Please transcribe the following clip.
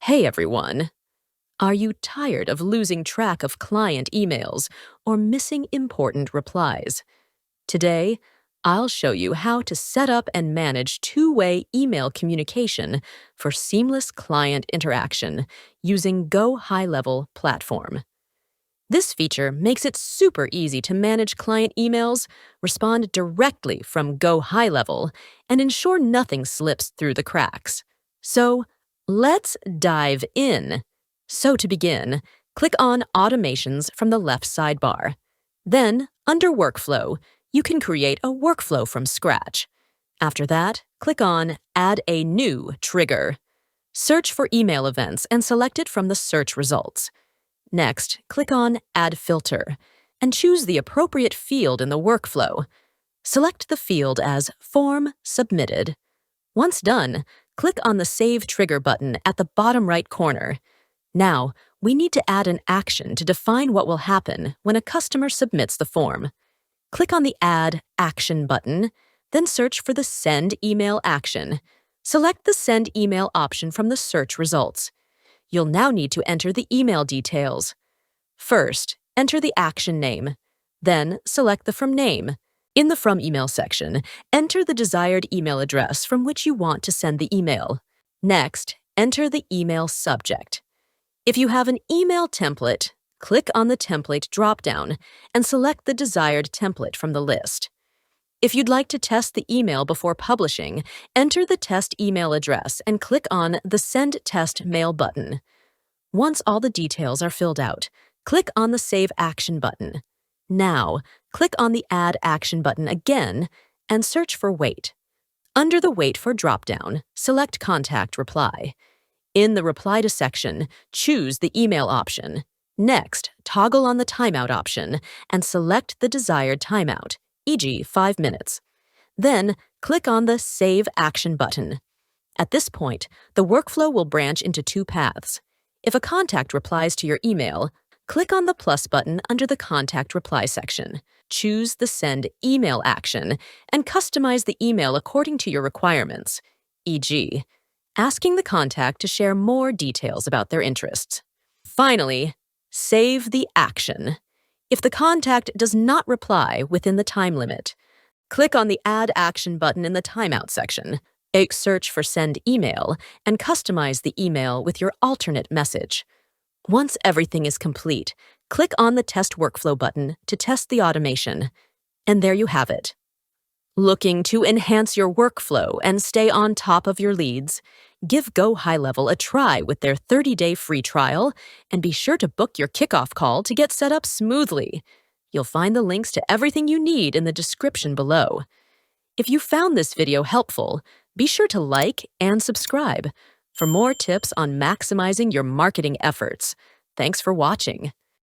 Hey everyone! Are you tired of losing track of client emails or missing important replies? Today, I'll show you how to set up and manage two-way email communication for seamless client interaction using GoHighLevel platform. This feature makes it super easy to manage client emails, respond directly from GoHighLevel, and ensure nothing slips through the cracks. So, let's dive in. So to begin, click on Automations from the left sidebar. Then, under Workflow, you can create a workflow from scratch. After that, click on Add a New Trigger. Search for email events and select it from the search results. Next, click on Add Filter and choose the appropriate field in the workflow. Select the field as Form Submitted. Once done, click on the Save Trigger button at the bottom right corner. Now, we need to add an action to define what will happen when a customer submits the form. Click on the Add Action button, then search for the Send Email action. Select the Send Email option from the search results. You'll now need to enter the email details. First, enter the action name. Then, select the From name. In the From email section, enter the desired email address from which you want to send the email. Next, enter the email subject. If you have an email template, click on the Template dropdown and select the desired template from the list. If you'd like to test the email before publishing, enter the test email address and click on the Send Test Mail button. Once all the details are filled out, click on the Save Action button. Now, click on the Add Action button again and search for Wait. Under the Wait for dropdown, select Contact Reply. In the Reply to section, choose the email option. Next, toggle on the Timeout option and select the desired timeout, e.g. 5 minutes. Then, click on the Save Action button. At this point, the workflow will branch into two paths. If a contact replies to your email, click on the plus button under the Contact Reply section. Choose the Send Email action and customize the email according to your requirements, e.g., asking the contact to share more details about their interests. Finally, save the action. If the contact does not reply within the time limit, click on the Add Action button in the Timeout section, search for Send Email, and customize the email with your alternate message. Once everything is complete, click on the Test Workflow button to test the automation. And there you have it. Looking to enhance your workflow and stay on top of your leads? Give GoHighLevel a try with their 30-day free trial, and be sure to book your kickoff call to get set up smoothly. You'll find the links to everything you need in the description below. If you found this video helpful, be sure to like and subscribe for more tips on maximizing your marketing efforts. Thanks for watching.